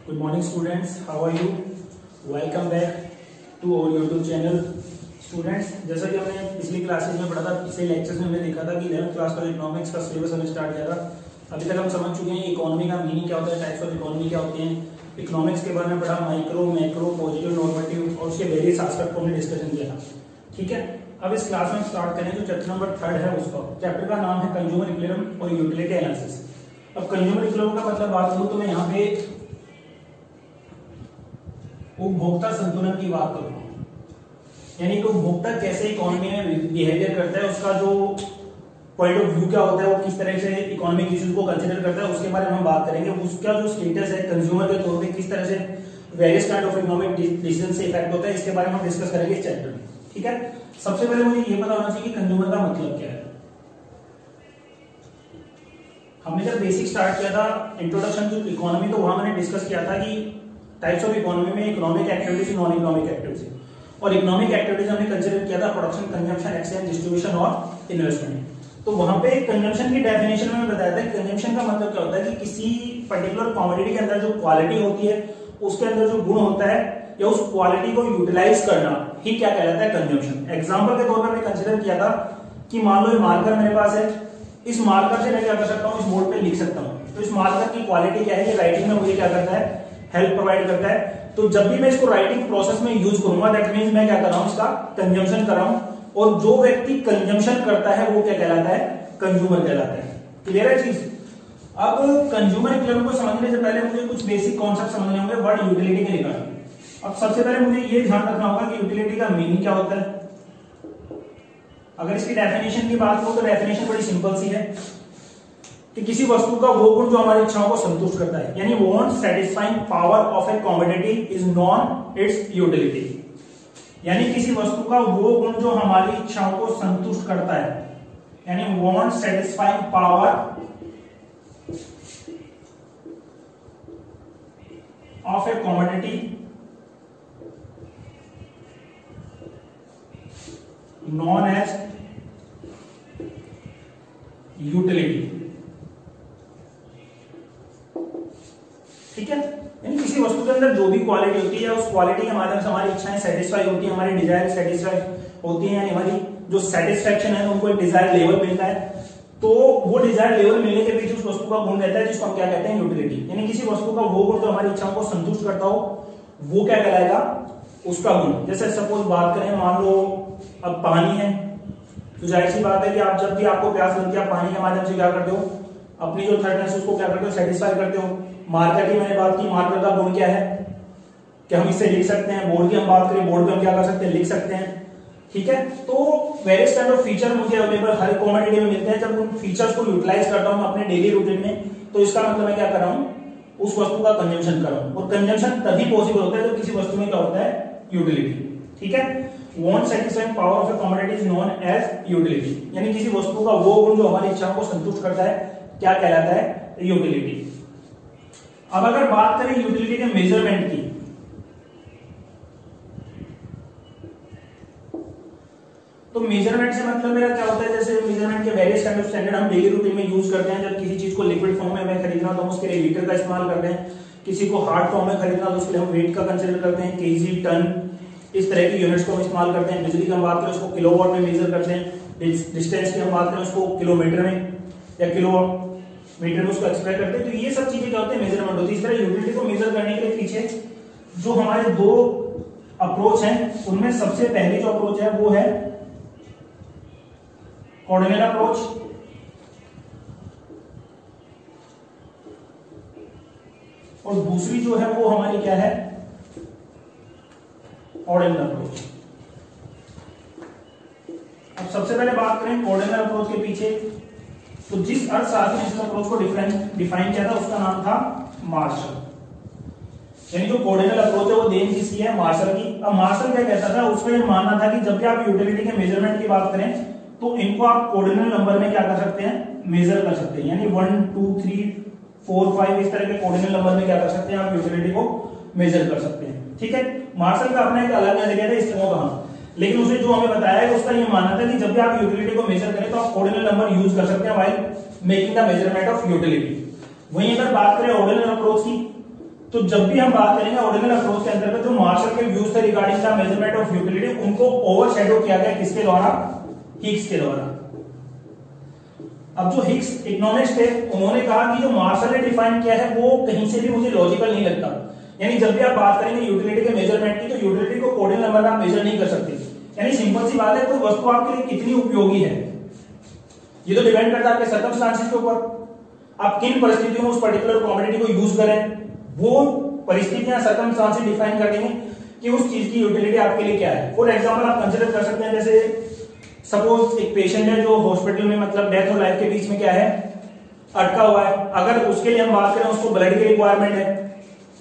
Good morning students, how are you? Welcome back to our YouTube channel. Students, जैसा कि हमने पिछली classes में पढ़ा था, पिछले लेक्चर्स में हमने देखा था कि 11th क्लास का इकोनॉमिक्स का सिलेबस हमने स्टार्ट किया था। अभी तक हम समझ चुके हैं इकोनॉमी का मीनिंग क्या होता है, टाइप्स ऑफ इकोनॉमी क्या होते हैं, इकोनॉमिक्स के बारे में पढ़ा, माइक्रो मैक्रो पॉजिटिव नॉर्मेटिव और उसके वेरियस एस्पेक्ट को हमने डिस्कशन किया था। ठीक है, अब इस क्लास में स्टार्ट करें जो चैप्टर नंबर 3 है उसका। चैप्टर का नाम है कंज्यूमर इक्विलिब्रियम और यूटिलिटी एनालिसिस। अब कंज्यूमर इक्विलिब्रियम का मतलब बात करूं तो मैं यहाँ पे उपभोक्ता संतुलन की बात करूंगा, यानी कि उपभोक्ता कैसे इकोनॉमी में बिहेवियर करता है, उसका जो पॉइंट ऑफ व्यू क्या होता है, वो किस तरह से इकोनॉमिक इश्यूज को कंसीडर करता है, उसके बारे में हम बात करेंगे। उसका जो स्टेटस है कंज्यूमर के तौर पे किस तरह से various kind of economic decision से इफेक्ट होता है, इसके बारे में हम डिस्कस करेंगे इस चैप्टर में। ठीक है, सबसे पहले मुझे ये पता होना चाहिए कि कंज्यूमर का मतलब क्या है। हमने जब बेसिक स्टार्ट किया था इंट्रोडक्शन टू इकोनॉमी, तो वहां मैंने डिस्कस किया था कि टाइप्स ऑफ इकोनॉमी में economic activities, non economic activities, और इकोनॉमिक एक्टिविटीज हमने कंसीडर किया था प्रोडक्शन, कंजम्पशन, एक्सचेंज, डिस्ट्रीब्यूशन और इन्वेस्टमेंट। तो वहां पे कंजम्पशन की डेफिनेशन में बताया था कि कंजम्पशन का मतलब क्या होता है कि किसी पर्टिकुलर कमोडिटी के अंदर जो क्वालिटी होती है, उसके अंदर जो गुण होता है, या उस क्वालिटी को यूटिलाइज करना ही क्या कहलाता है, कंजम्पशन। एग्जांपल के तौर पर हमने कंसीडर किया था कि मान लो ये मार्कर मेरे पास है, इस मार्कर से मैं क्या कर सकता हूँ, इस बोर्ड पे लिख सकता हूँ। तो इस मार्कर की क्वालिटी क्या है, ये राइटिंग में मुझे क्या करता है, हेल्प प्रोवाइड करता है। तो जब भी मैं इसको राइटिंग प्रोसेस में यूज करूंगा, दैट मींस मैं क्या कर रहा हूं, इसका कंजम्पशन कर रहा हूं, और जो व्यक्ति कंजम्पशन करता है वो क्या कहलाता है, कंज्यूमर कहलाता है। क्लियर है चीज। अब कंज्यूमर इक्विलिब्रियम को समझने से पहले मुझे कुछ बेसिक कॉन्सेप्ट समझने होंगे वर्ड यूटिलिटी के रिगार्डिंग। अब सबसे पहले मुझे ये ध्यान रखना होगा कि यूटिलिटी का मीनिंग क्या होता है। अगर इसकी डेफिनेशन की बात करूं तो डेफिनेशन बड़ी सिंपल सी है कि किसी वस्तु का वो गुण जो हमारी इच्छाओं को संतुष्ट करता है, यानी want satisfying power of a commodity is non it's utility. यानी किसी वस्तु का वो गुण जो हमारी इच्छाओं को संतुष्ट करता है, यानी want satisfying power of a commodity known as utility. ठीक है, यानी किसी वस्तु के अंदर जो भी क्वालिटी होती है, उस क्वालिटी के माध्यम से हमारी इच्छाएं सेटिस्फाई होती है, हमारी डिजायर सेटिस्फाई होती है, यानी हमारी जो सेटिस्फेक्शन है उनको एक डिजायर लेवल मिलता है। तो वो डिजायर लेवल मिलने के पीछे उस वस्तु का गुण रहता है, जिसको हम क्या कहते हैं, यूटिलिटी। यानी किसी वस्तु का वो गुण जो हमारी इच्छाओं को संतुष्ट करता हो, वो क्या कहलाएगा, उसका गुण। जैसे सपोज बात करें, मान लो अब पानी है, तो जाहिर सी बात है कि आप जब भी आपको प्यास लगती है, आप पानी के माध्यम से क्या करते हो, अपनी जो थर्डनेस उसको क्या करते हो, सेटिस्फाई करते हो। मार्कर की मैंने बात की, मार्कर का गुण क्या है कि हम इससे लिख सकते हैं। बोर्ड की हम बात करें, बोर्ड पे हम क्या कर सकते हैं, लिख सकते हैं। ठीक है, तो वेरियस काइंड ऑफ फीचर मुझे अवेलेबल हर कमोडिटी में मिलते हैं। जब उन फीचर्स को यूटिलाइज करता हूं अपने डेली रूटीन में, तो इसका मतलब मैं क्या कर रहा हूं, उस वस्तु का कंजम्पशन कर रहा हूं। और कंजम्पशन तभी पॉसिबल होता है जब किसी वस्तु में क्या होता है, यूटिलिटी। ठीक है, want satisfying power of a commodity is known as utility. यानी किसी वस्तु का वो गुण जो हमारी इच्छाओं को संतुष्ट करता है, क्या कहलाता है, यूटिलिटी। अब अगर बात करें यूटिलिटी के मेजरमेंट की, तो मेजरमेंट से मतलब मेरा क्या होता है, जैसे मेजरमेंट के वेरियस काइंड ऑफ स्टैंडर्ड हम डेली रूटीन में यूज करते हैं। जब किसी चीज को लिक्विड फॉर्म में हमें खरीदना तो हम उसके लिए लीटर का इस्तेमाल करते हैं, किसी को हार्ड फॉर्म में खरीदना तो उसके लिए हम वेट का कंसीडर करते हैं, केजी, टन, इस तरह की यूनिट्स को हम इस्तेमाल करते हैं। बिजली की हम बात करें उसको किलोवाट में मेजर करते हैं, डिस्टेंस की हम बात करें उसको किलोमीटर में या किलोमीटर में उसको एक्सप्रेस करते हैं। तो ये सब चीजें क्या होते हैं, मेजरमेंट होती है। इस तरह यूटिलिटी को मेजर करने के लिए पीछे जो हमारे दो अप्रोच हैं, उनमें सबसे पहली जो अप्रोच है वो है ऑर्डिनल अप्रोच, और दूसरी जो है वो हमारी क्या है, ऑर्डिनल अप्रोच। अब सबसे पहले बात करें ऑर्डिनल अप्रोच के पीछे, तो जिस अर्थशास्त्री ने इस अप्रोच को डिफाइन किया था उसका नाम था मार्शल। यानी जो ऑर्डिनल अप्रोच है वो देन किसकी है, मार्शल की। अब मार्शल क्या कहता था, उसका ये मानना था कि जब भी आप यूटिलिटी के मेजरमेंट की बात करें तो इनको आप ऑर्डिनल नंबर में क्या कर सकते हैं, मेजर कर सकते हैं। यानी 1 2 3 4 5 इस तरह के ऑर्डिनल नंबर में क्या कर सकते हैं, आप यूटिलिटी को मेजर कर सकते हैं। ठीक है, मार्शल का अपना एक अलग नजरिया था इस तरह का, लेकिन उसने जो हमें बताया है उसका ये मानना था कि जब भी आप यूटिलिटी को मेजर करें तो आप ऑर्डिनल नंबर यूज कर सकते हैं while making the measurement of utility. वहीं अगर बात करें ऑर्डिनल अप्रोच की, तो जब भी हम बात करेंगे ऑर्डिनल अप्रोच के अंतर्गत जो मार्शल के व्यूज थे regarding the measurement of utility, उनको ओवरशैडो किया गया किसके द्वारा? हिग्स के द्वारा। अब जो हिग्स इकोनॉमिस्ट थे उन्होंने कहा कि जो मार्शल ने डिफाइन किया है वो कहीं से भी मुझे लॉजिकल नहीं लगता। यानी जब भी आप बात करेंगे यूटिलिटी के मेजरमेंट की, तो यूटिलिटी को कोऑर्डिनल नंबर में आप मेजर नहीं कर सकते। यानी सिंपल सी बात है, कोई वस्तु आपके लिए कितनी उपयोगी है ये तो डिपेंड करता है आपके सर्कमस्टांसेस के ऊपर। आप किन परिस्थितियों में उस पर्टिकुलर कमोडिटी को यूज करें, वो परिस्थितियां सर्कमस्टांसेस डिफाइन कर देंगे कि उस चीज की यूटिलिटी आपके लिए क्या है। फॉर एग्जांपल आप कंसीडर कर सकते हैं, जैसे सपोज एक पेशेंट है जो हॉस्पिटल में मतलब डेथ और लाइफ के बीच में क्या है, अटका हुआ है। अगर उसके लिए हम बात करें, उसको ब्लड की रिक्वायरमेंट है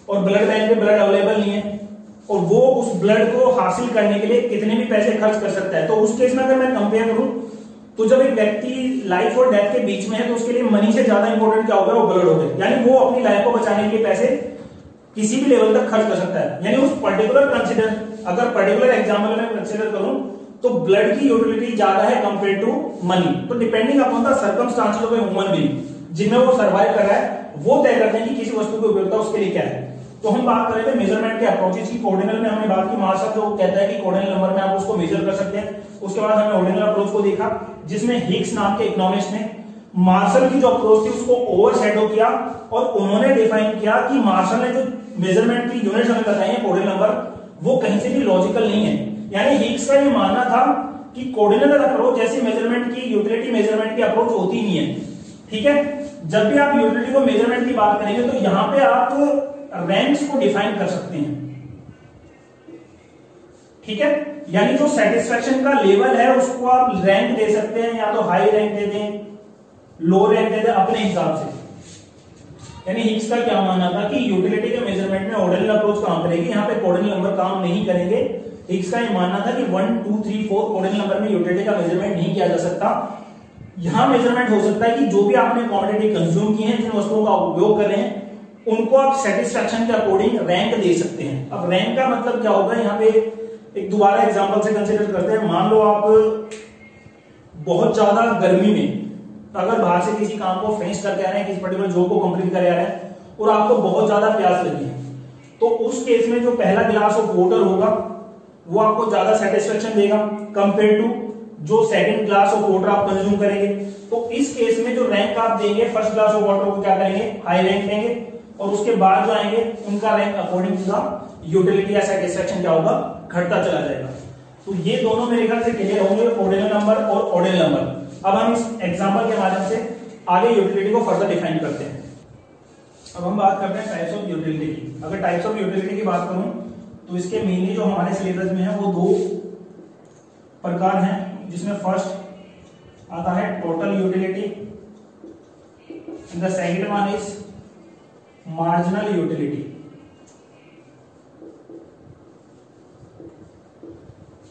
और ब्लड बैंक में ब्लड अवेलेबल नहीं है, और वो उस ब्लड को हासिल करने के लिए कितने भी पैसे खर्च कर सकता है। तो उस केस में अगर मैं कंपेयर करूं, तो जब एक व्यक्ति लाइफ और डेथ के बीच में है, तो उसके लिए मनी से ज्यादा इंपॉर्टेंट क्या होगा? वो ब्लड होगा। यानी वो अपनी लाइफ को बचाने के लिए पैसे किसी भी लेवल तक खर्च कर सकता है। यानी उस पर्टिकुलर अगर पर्टिकुलर एग्जाम्पल में कंसिडर करूं, तो ब्लड की यूटिलिटी ज्यादा है कंपेयर टू मनी। तो depending upon the circumstances of a human being, जिनमें वो सर्वाइव कर रहा है, वो तय करते हैं कि किसी वस्तु की उपयोगिता उसके लिए क्या है। तो हम बात कर रहे थे मेजरमेंट के अप्रोचेस की। कोऑर्डिनल में हमने बात की, मार्शल जो कहता है कि कोऑर्डिनल नंबर में आप उसको मेजर कर सकते हैं। उसके बाद हमने ऑर्डिनल अप्रोच को देखा, जिसमें हिग्स नाम के इकोनॉमिस्ट ने मार्शल की जो अप्रोच थी उसको ओवरशैडो किया, और उन्होंने डिफाइन किया कि मार्शल ने जो मेजरमेंट की यूनिट्स हमें बताई है कोऑर्डिनल नंबर, वो कहीं से भी लॉजिकल नहीं है। यानी हिग्स का ये मानना था कि कोऑर्डिनल अप्रोच जैसी मेजरमेंट की यूटिलिटी मेजरमेंट की अप्रोच होती नहीं है। ठीक है, जब भी आप यूटिलिटी को मेजरमेंट की बात करेंगे, तो यहां पे आप रैंक्स को डिफाइन कर सकते हैं। ठीक है, यानी जो सेटिस्फेक्शन का लेवल है उसको आप रैंक दे सकते हैं, या तो हाई रैंक दे दें, लो रैंक दे दें, अपने हिसाब से। यानी हिग्स का क्या मानना था कि यूटिलिटी के मेजरमेंट में ऑर्डिनल अप्रोच काम करेगी, यहाँ पे कोऑर्डिनल नंबर काम नहीं करेंगे। हिग्स का ये मानना था कि 1, 2, 3, 4 कोऑर्डिनल नंबर में यूटिलिटी का मेजरमेंट नहीं किया जा सकता। यहां मेजरमेंट हो सकता है कि जो भी आपने क्वांटिटी कंज्यूम की है, जिन वस्तुओं का उपयोग कर रहे हैं, उनको आप सेटिस्फेक्शन के अकॉर्डिंग रैंक दे सकते हैं। अब रैंक का मतलब क्या होगा, यहाँ पे एक दोबारा एग्जांपल से कंसीडर करते हैं। मान लो आप बहुत ज्यादा गर्मी में अगर बाहर से किसी काम को फिनिश करके आ रहे हैं, किसी पर्टिकुलर जॉब को कंप्लीट करके आ रहे हैं, और आपको बहुत ज्यादा प्यास लगी है, तो उस केस में जो पहला गिलास ऑफ वाटर होगा वो आपको ज्यादा सेटिस्फेक्शन देगा कंपेयर टू जो सेकंड ग्लास ऑफ वाटर आप कंज्यूम करेंगे। तो इस केस में जो रैंक आप देंगे फर्स्ट ग्लास ऑफ वाटर को क्या करेंगे, हाई रैंक देंगे, और उसके बाद जो आएंगे उनका rank according to the utility या सेटिस्फेक्शन क्या होगा, घटता चला जाएगा। तो ये दोनों मेरे ख्याल से क्लियर होंगे, ऑर्डिनल नंबर और ऑर्डिनल नंबर। अब हम इस एग्जांपल के माध्यम से आगे यूटिलिटी को फर्दर डिफाइन करते हैं। अब हम बात करते हैं टाइप्स ऑफ यूटिलिटी की। अगर टाइप्स ऑफ यूटिलिटी की बात करूं, तो इसके मेनली जो हमारे सिलेबस में है वो 2 प्रकार हैं, जिसमें फर्स्ट आता है total utility and the second one is marginal utility.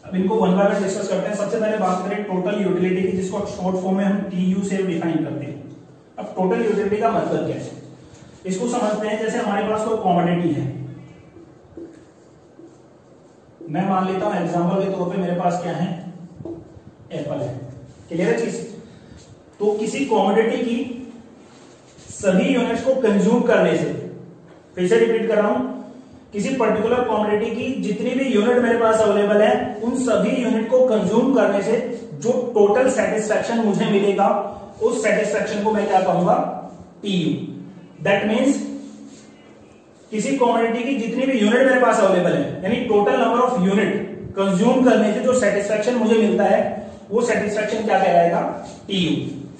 अब इनको वन बाय वन डिस्कस करते हैं। सबसे पहले बात करें टोटल यूटिलिटी की, जिसको शॉर्ट फॉर्म में हम टीयू से डिफाइन करते हैं। अब टोटल यूटिलिटी का मतलब क्या है, इसको समझते हैं। जैसे हमारे पास कोई कमोडिटी है, मैं मान लेता हूं एग्जांपल के तौर पे मेरे पास क्या है, एप्पल है। क्लियर है चीज? तो किसी कमोडिटी की सभी यूनिट्स को कंज्यूम करने से, फिर से रिपीट कर रहा हूं, किसी पर्टिकुलर कमोडिटी की जितनी भी यूनिट मेरे पास अवेलेबल है, उन सभी यूनिट को कंज्यूम करने से जो टोटल सेटिस्फेक्शन मुझे मिलेगा, उस सेटिस्फेक्शन को मैं क्या कहूंगा, टीयू। दैट मीन्स किसी कमोडिटी की जितनी भी यूनिट मेरे पास अवेलेबल है, यानी total number of unit consume करने से जो सेटिस्फेक्शन मुझे मिलता है, वो सेटिस्फेक्शन क्या कहलाएगा, टीयू।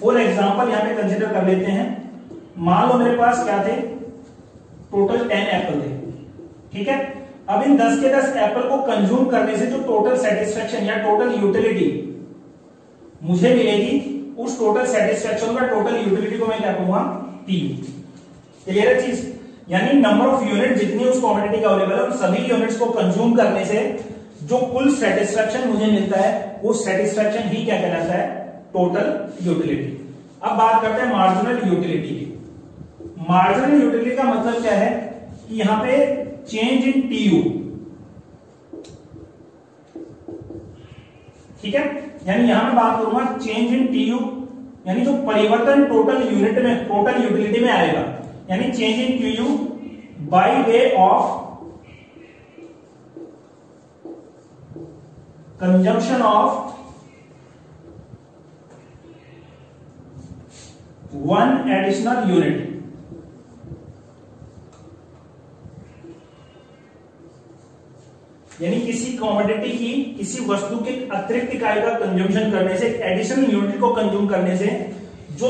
फॉर एग्जांपल यहां पे कंसीडर कर लेते हैं, मान लो मेरे पास क्या थे, टोटल 10 एप्पल थे। ठीक है, अब इन 10 के 10 एप्पल को कंज्यूम करने से जो टोटल सेटिस्फेक्शन या टोटल यूटिलिटी मुझे मिलेगी, उस टोटल सेटिस्फेक्शन का टोटल यूटिलिटी को मैं क्या कहूंगा, टीयू। क्लियर है चीज? यानी नंबर ऑफ यूनिट जितनी उस कमोडिटी का अवेलेबल है, उन सभी यूनिट्स को कंज्यूम करने से जो कुल सेटिस्फेक्शन मुझे मिलता है, वो सेटिस्फेक्शन ही क्या कहलाता है, टोटल यूटिलिटी। अब बात करते हैं मार्जिनल यूटिलिटी की। मार्जिनल यूटिलिटी का मतलब क्या है कि यहां पे चेंज इन टीयू, ठीक है, यानी यहां मैं बात करूंगा चेंज इन टीयू, यानी जो परिवर्तन टोटल यूनिट में, टोटल यूटिलिटी में आएगा, यानी change in TU by way of consumption of 1 additional unit. यानी किसी कमोडिटी की, किसी वस्तु के अतिरिक्त इकाई का कंज्यूमशन करने से, एडिशनल यूनिट को कंज्यूम करने से जो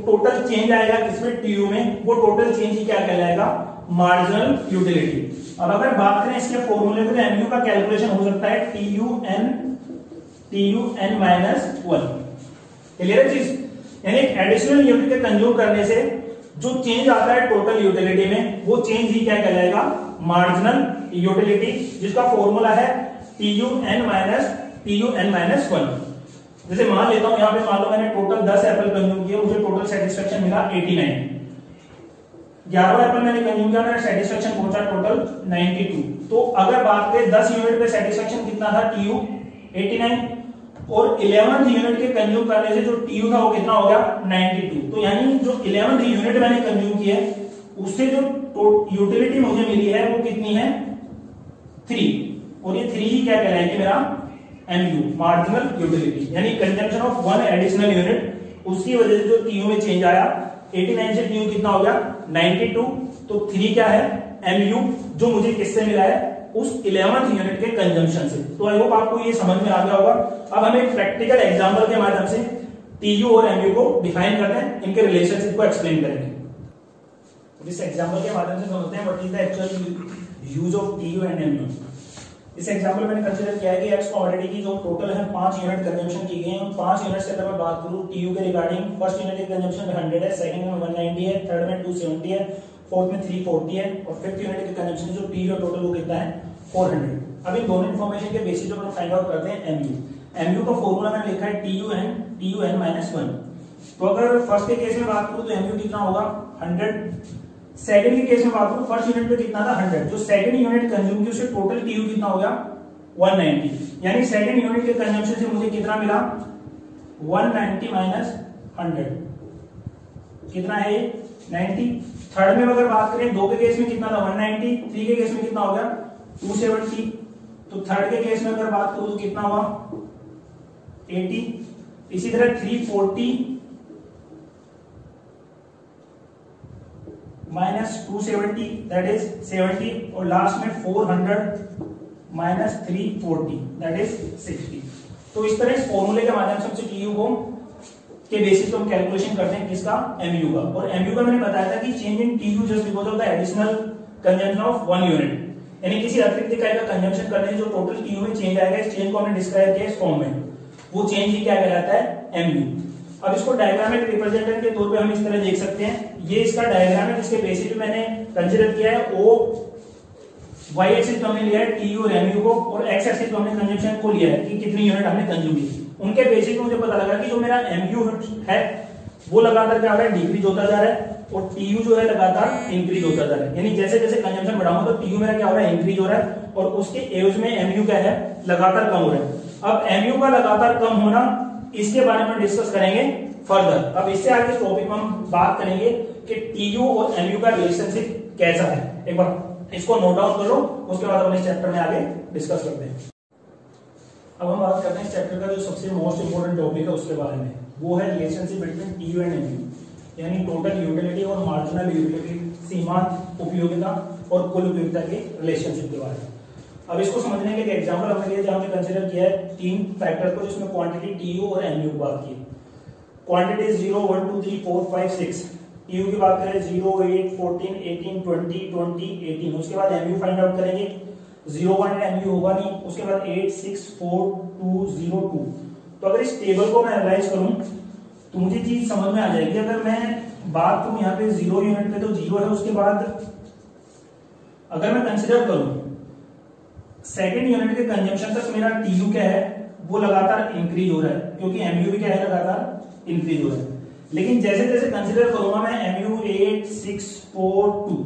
टोटल चेंज आएगा किसमें, टीयू में, वो टोटल चेंज ही क्या कहलाएगा, मार्जिनल यूटिलिटी। अब अगर बात करें इसके फॉर्मूले में, तो एमयू का कैलकुलेशन हो सकता है टीयू एन माइनस 1। क्लियर है चीज। यानी एक एडिशनल यूनिट के कंज्यूम करने से जो चेंज आता है टोटल यूटिलिटी में, वो चेंज ही क्या कहलाएगा, मार्जिनल यूटिलिटी, जिसका फॉर्मूला है टीयू एन माइनस 1। जैसे मान लेता हूं, यहां पे मान लो मैंने टोटल 10 एप्पल कंज्यूम किए, मुझे टोटल सेटिस्फेक्शन मिला 89। 11 एप्पल मैंने कंज्यूम किया, मेरा सेटिस्फेक्शन पहुंचा टोटल 92। तो अगर बात करें 10 यूनिट पे सेटिस्फेक्शन कितना था, टीयू 89, और 11th यूनिट के कंज्यूम करने से जो टीयू था वो कितना हो गया, 92। तो यानी जो 11th यूनिट मैंने कंज्यूम किया उससे जो यूटिलिटी मुझे मिली है वो कितनी है, 3। और ये 3 ही क्या कहलाएगी, मेरा एमयू, मार्जिनल यूटिलिटी। यानी कंजम्पशन ऑफ 1 एडिशनल यूनिट, उसकी वजह से जो टीयू में चेंज आया, 89 से टीयू कितना हो गया, 92। तो 3 क्या है, एमयू, जो मुझे किससे मिला है, उस 11th यूनिट के कंजम्पशन से। तो आई होप आपको ये समझ में आ गया होगा। अब हम एक प्रैक्टिकल एग्जांपल के माध्यम से टीयू और एमयू को डिफाइन करते हैं, इनके रिलेशनशिप को एक्सप्लेन करेंगे। इस एग्जांपल के माध्यम से समझते हैं what is the actual use of TU and MU. इस एग्जांपल मैंने कंसीडर किया है कि एक्स कमोडिटी की जो टोटल है 5 यूनिट कंजम्पशन की गई है, 5 यूनिट्स के अगर मैं बात करूं टीयू के रिगार्डिंग, फर्स्ट यूनिट की कंजम्पशन में 100 है, सेकंड में 190 है, थर्ड में 270 है, फोर्थ में 340 है, और फिफ्थ यूनिट की कंजम्पशन जो टीयू टोटल वो कितना है, 400। अब इन दोनों इंफॉर्मेशन के बेसिस पे हम फाइंड आउट करते हैं एमयू। एमयू का फॉर्मूला मैंने लिखा है टीयू एन माइनस 1। तो अगर फर्स्ट के केस में बात करूं तो एमयू कितना होगा, 100। सेकंड के केस में बात करूं, फर्स्ट यूनिट पे कितना था, 100। जो सेकंड यूनिट कंज्यूम की उससे टोटल टीयू कितना हो गया, 190। यानी सेकंड यूनिट के कंजम्पशन से मुझे कितना मिला, 190 माइनस 100 कितना है, 90। थर्ड में अगर बात करें, 2 के केस में कितना था, 190, 3 के केस में कितना हो गया, 270। तो थर्ड के केस में अगर बात करूं तो कितना हुआ, 80। इसी तरह 340 माइनस 270 दैट इज 70, और लास्ट में 400 माइनस 340 दैट इज 60। तो इस तरह इस फॉर्मूले के माध्यम से हम टीयू को के बेसिस पे हम कैलकुलेशन करते हैं किसका, एमयू का। और एमयू का मैंने बताया था कि change in TU just because of the additional consumption of 1 unit. यानी किसी अतिरिक्त इकाई का कंजम्पशन करने से जो टोटल टीयू में चेंज आएगा, इस चेंज को हमने डिस्क्राइब किया इस फॉर्म में, वो चेंज ही क्या कहलाता है, एमयू। अब इसको डायग्रामिक रिप्रेजेंटेशन के तौर पे हम इस तरह देख सकते हैं। ये इसका डायग्राम है जिसके बेसिस पे मैंने कंसीडर किया है ओ y एक्सिस पे हमने लिया है टीयू और एमयू को, और x एक्सिस पे हमने कंजम्पशन को लिया है कि कितनी यूनिट हमने कंज्यूम की। उनके बेसिस पे मुझे पता लगा कि जो मेरा एमयू है वो लगातार क्या हो रहा है, डिक्रीज होता जा रहा है, और टीयू जो है लगातार इंक्रीज होता जा रहा है। यानी जैसे जैसे कंजम्पशन बढ़ाऊंगा तो टीयू मेरा क्या हो रहा है, इंक्रीज हो रहा है, और उसके एवज में एमयू क्या है, लगातार कम हो रहा है। अब एमयू का लगातार कम होना, इसके बारे में डिस्कस करेंगे फर्दर। अब इससे आगे इस टॉपिक में हम बात करेंगे कि टीयू और एमयू का रिलेशनशिप कैसा है। एक बार इसको नोट डाउन कर लो, उसके बाद हम इस चैप्टर में आगे डिस्कस करते हैं। अब हम बात करते हैं इस चैप्टर का जो सबसे मोस्ट इंपोर्टेंट टॉपिक है उसके बारे में, वो है relationship between TU and MU, यानी टोटल यूटिलिटी और मार्जिनल यूटिलिटी, सीमांत उपयोगिता और कुल उपयोगिता के रिलेशनशिप के बारे में। अब इसको समझने के लिए एग्जांपल हमने लिया जहां हमने कंसीडर किया है 3 फैक्टर को, जिसमें क्वांटिटी टीयू और एमयू की बात की। क्वांटिटी 0, 1, 2, 3, 4, 5, 6। टीयू की बात करें 0, 8, 14, 18, 20, 20, 18। उसके बाद एमयू फाइंड आउट करेंगे, 0, 1 एमयू होगा नहीं, उसके बाद 8, 6, 4, 2, 0, 2। तो अगर इस टेबल को मैं एनालाइज करूं तो मुझे चीज समझ में आ जाएगी। अगर मैं बात करूं यहाँ पे 0 यूनिट पे, तो 0 है, उसके बाद अगर मैं कंसिडर करूं सेकेंड यूनिट के कंजम्पशन तक मेरा टीयू क्या है, वो लगातार इंक्रीज हो रहा है, क्योंकि एमयू भी क्या है, लगातार इंक्रीज हो रहा है। लेकिन जैसे जैसे कंसिडर करूंगा मैं एमयू 8, 6, 4, 2,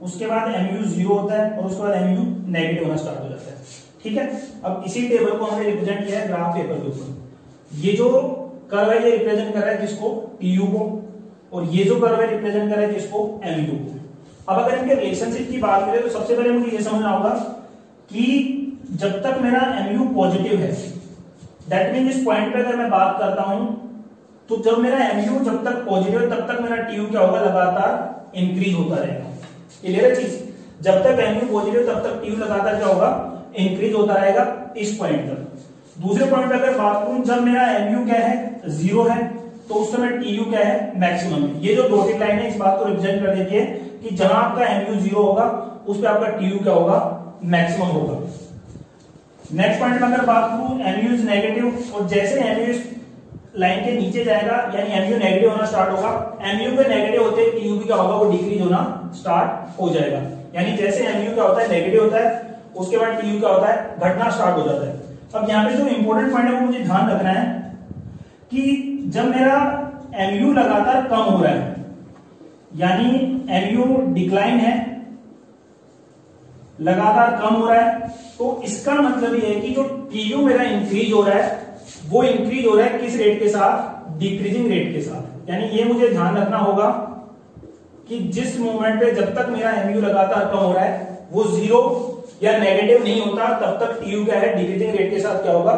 उसके बाद एमयू 0 होता है, और उसके बाद एमयू नेगेटिव होना स्टार्ट हो जाता है। ठीक है, अब इसी टेबल को हमने रिप्रेजेंट किया है ग्राफ पेपर के ऊपर। ये जो कर्व है ये रिप्रेजेंट कर रहा है किसको, टीयू को, और ये जो कर्व है रिप्रेजेंट कर रहा है किसको, एमयू को। अब अगर इनके रिलेशनशिप की बात करें तो सबसे पहले मुझे ये समझना होगा कि जब तक मेरा एमयू पॉजिटिव है, दैट मीन इस पॉइंट पे अगर मैं बात करता हूं तो जब मेरा एमयू जब तक पॉजिटिव है तब तक मेरा टीयू क्या होगा, लगातार इंक्रीज होता रहेगा। क्लियर है चीज? जब तक एमयू पॉजिटिव तब तक टीयू लगातार क्या होगा, इंक्रीज होता रहेगा इस पॉइंट तक। दूसरे पॉइंट पे अगर बात करूं, जब मेरा एमयू क्या है, 0 है, तो उस समय टीयू क्या है, मैक्सिमम है। ये जो डॉटेड लाइन है इस बात को रिप्रेजेंट कर देती है कि जहां आपका एमयू 0 होगा उस पे आपका टीयू क्या होगा, मैक्सिमम होगा। नेक्स्ट पॉइंट में अगर बात करूं, एमयू इज नेगेटिव, और जैसे एमयू लाइन के नीचे जाएगा यानी एमयू नेगेटिव होना स्टार्ट होगा, एमयू पे नेगेटिव होते हैं टीयू भी क्या होगा, वो डिक्रीज होना स्टार्ट हो जाएगा। यानी जैसे एमयू क्या होता है, नेगेटिव होता है, उसके बाद टीयू क्या होता है, घटना स्टार्ट हो जाता है। अब यहाँ पे जो इंपॉर्टेंट पॉइंट है वो मुझे ध्यान रखना है कि जब मेरा एमयू लगातार कम हो रहा है, यानी एमयू डिक्लाइन है, लगातार कम हो रहा है, तो इसका मतलब ये है कि जो टीयू मेरा इंक्रीज हो रहा है वो इंक्रीज हो रहा है किस रेट के साथ, डिक्रीजिंग रेट के साथ। यानी ये मुझे ध्यान रखना होगा कि जिस मोमेंट पे जब तक मेरा एमयू लगातार कम हो रहा है वो 0 या नेगेटिव नहीं होता तब तक टीयू क्या है, डिक्रीजिंग रेट के साथ क्या होगा,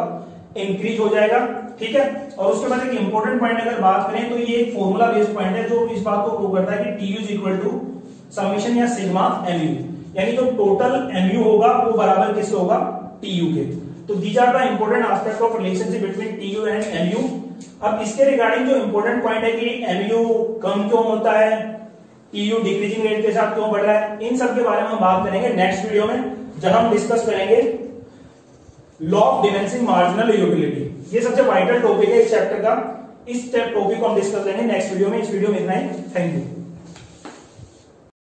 इंक्रीज हो जाएगा। ठीक है। और उसके बाद एक इंपॉर्टेंट पॉइंट अगर बात करें तो ये एक फॉर्मूला बेस्ड पॉइंट है जो इस बात को प्रूव करता है कि TU is equal to summation या सिग्मा एमयू, यानी जो टोटल एमयू होगा वो बराबर किसके होगा, टीयू के। तो these are the important aspect of relationship between TU and MU. अब इसके रिगार्डिंग जो इंपॉर्टेंट पॉइंट है कि एमयू कम क्यों होता है, टीयू डिक्रीजिंग रेट के साथ क्यों बढ़ रहा है, इन सब के बारे में हम बात करेंगे नेक्स्ट वीडियो में, जहां हम डिस्कस करेंगे law of defensive marginal utility. ये सबसे वाइटल टॉपिक है इस चैप्टर का। इस टॉपिक को हम डिस्कस करेंगे नेक्स्ट वीडियो में। इस वीडियो में इतना ही। Thank you.